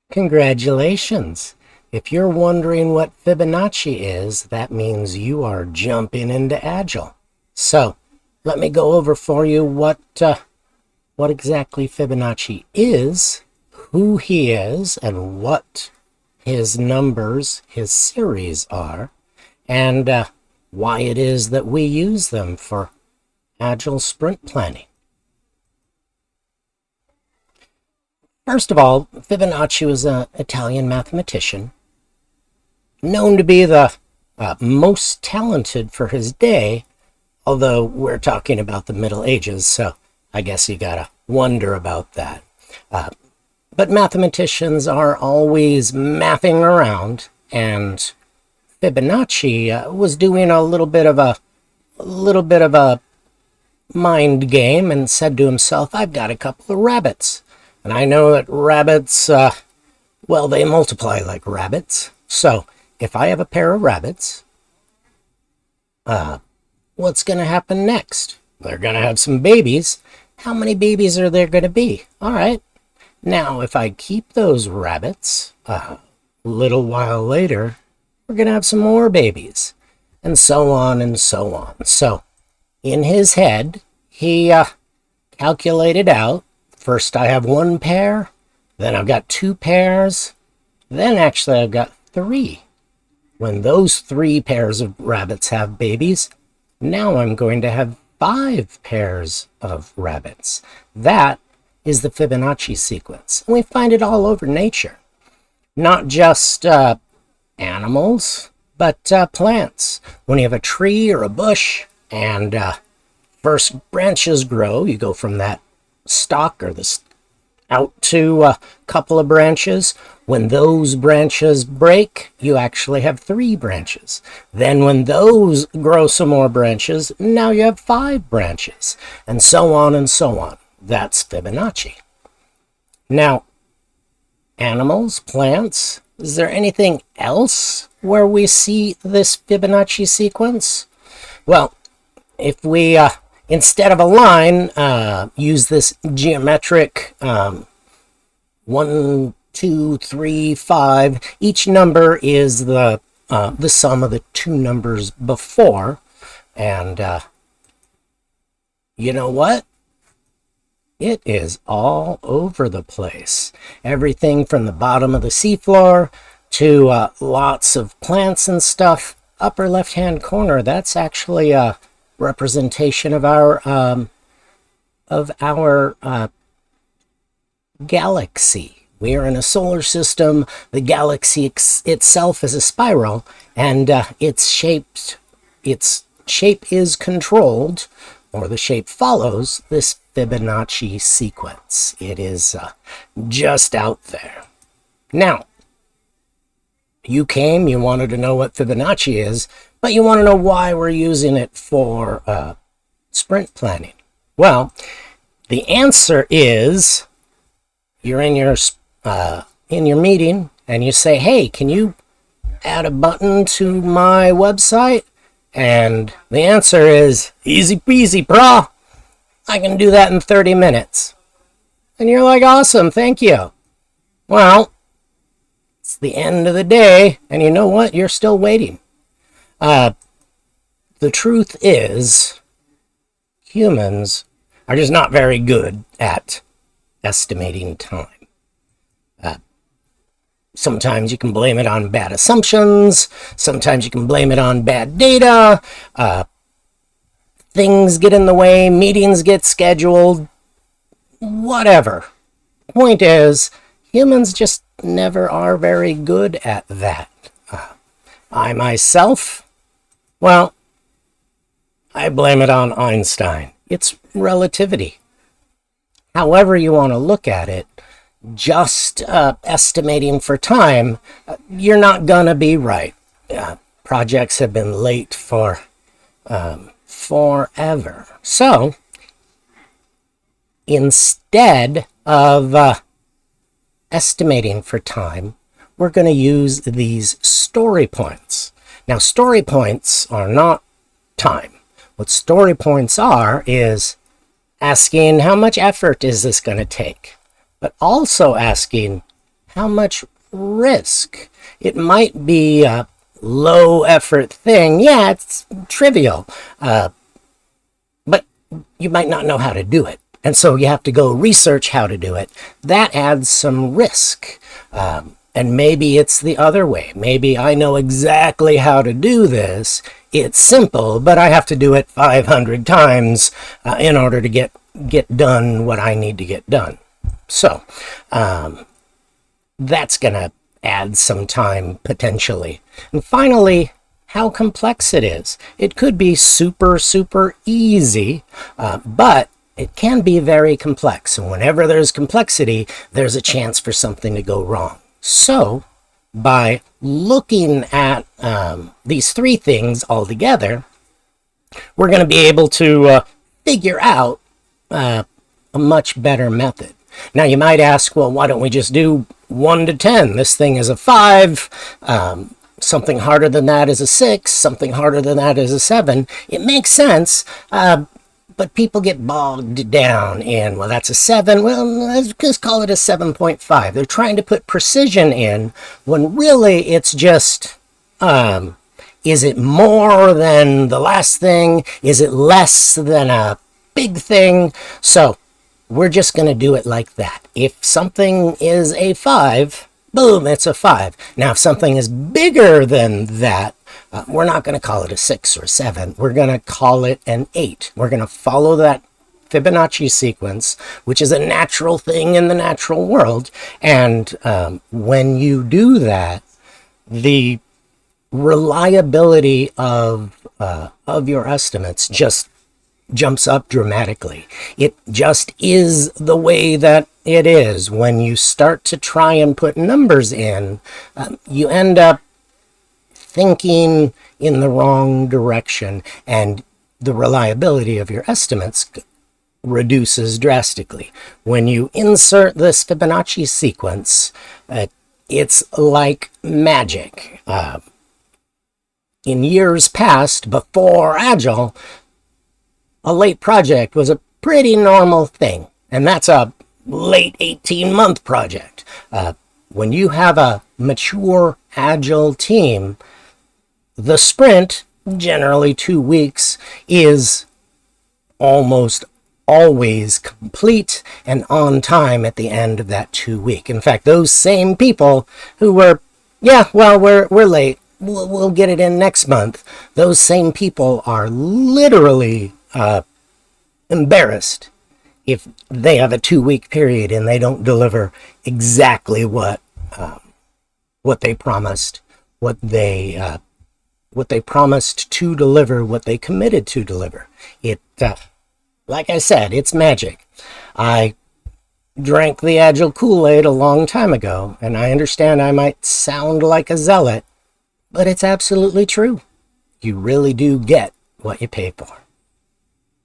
Congratulations! If you're wondering what Fibonacci is, that means you are jumping into Agile. So, let me go over for you what exactly Fibonacci is, who he is, and what his numbers, his series are, and why it is that we use them for Agile sprint planning. First of all, Fibonacci was an Italian mathematician, known to be the most talented for his day, although we're talking about the Middle Ages, so I guess you gotta wonder about that. But mathematicians are always mathing around, and Fibonacci was doing a little bit of a mind game and said to himself, I've got a couple of rabbits. And I know that rabbits, well, they multiply like rabbits. So if I have a pair of rabbits, what's going to happen next? They're going to have some babies. How many babies are there going to be? All right. Now, if I keep those rabbits, a little while later, we're going to have some more babies, and so on and so on. So in his head, he calculated out, first I have one pair, then I've got two pairs, then actually I've got three. When those three pairs of rabbits have babies, now I'm going to have 5 pairs of rabbits. That is the Fibonacci sequence. And we find it all over nature. Not just animals, but plants. When you have a tree or a bush and first branches grow, you go from that stalk or out to a couple of branches. When those branches break, you actually have 3 branches. Then when those grow some more branches, now you have 5 branches, and so on and so on. That's Fibonacci. Now, animals, plants, is there anything else where we see this Fibonacci sequence? Well, if we instead of a line, use this geometric 1, 2, 3, 5. Each number is the sum of the 2 numbers before. And you know what? It is all over the place. Everything from the bottom of the seafloor to lots of plants and stuff. Upper left-hand corner, that's actually a representation of our galaxy. We are in a solar system. The galaxy itself is a spiral, and its shape is controlled, or the shape follows this Fibonacci sequence. It is just out there. Now, you wanted to know what Fibonacci is, but you want to know why we're using it for sprint planning. Well, the answer is you're in your meeting and you say, hey, can you add a button to my website? And the answer is easy peasy, brah. I can do that in 30 minutes. And you're like, awesome, thank you. Well, it's the end of the day, and you know what? You're still waiting. The truth is, humans are just not very good at estimating time. Sometimes you can blame it on bad assumptions. Sometimes you can blame it on bad data. Things get in the way. Meetings get scheduled. Whatever. Point is, humans just never are very good at that. I myself, well, I blame it on Einstein. It's relativity. However you want to look at it, just estimating for time, you're not gonna be right. Projects have been late for forever. So, instead of estimating for time, we're going to use these story points. Now, story points are not time. What story points are is asking how much effort is this going to take, but also asking how much risk. It might be a low effort thing. Yeah, it's trivial, but you might not know how to do it. And so you have to go research how to do it. That adds some risk. And maybe it's the other way. Maybe I know exactly how to do this. It's simple, but I have to do it 500 times in order to get done what I need to get done. So that's going to add some time potentially. And finally, how complex it is. It could be super, super easy, but it can be very complex. And whenever there's complexity, there's a chance for something to go wrong. So by looking at these three things all together, we're going to be able to figure out a much better method. Now you might ask, well, why don't we just do 1 to 10? This thing is a 5. Something harder than that is a 6. Something harder than that is a 7. It makes sense. But people get bogged down in, well, that's a 7. Well, let's just call it a 7.5. They're trying to put precision in when really it's just, is it more than the last thing? Is it less than a big thing? So we're just going to do it like that. If something is a 5, boom, it's a 5. Now, if something is bigger than that, we're not going to call it a 6 or 7. We're going to call it an 8. We're going to follow that Fibonacci sequence, which is a natural thing in the natural world. And when you do that, the reliability of your estimates just jumps up dramatically. It just is the way that it is. When you start to try and put numbers in, you end up thinking in the wrong direction, and the reliability of your estimates reduces drastically. When you insert this Fibonacci sequence, it's like magic. In years past, before Agile, a late project was a pretty normal thing, and that's a late 18-month project. When you have a mature Agile team, the sprint, generally 2 weeks, is almost always complete and on time at the end of that 2 week. In fact, those same people who were, yeah, well, we're late, we'll get it in next month, those same people are literally embarrassed if they have a 2 week period and they don't deliver exactly what they promised, what they promised to deliver, what they committed to deliver. It, like I said, it's magic. I drank the Agile Kool-Aid a long time ago, and I understand I might sound like a zealot, but it's absolutely true. You really do get what you pay for.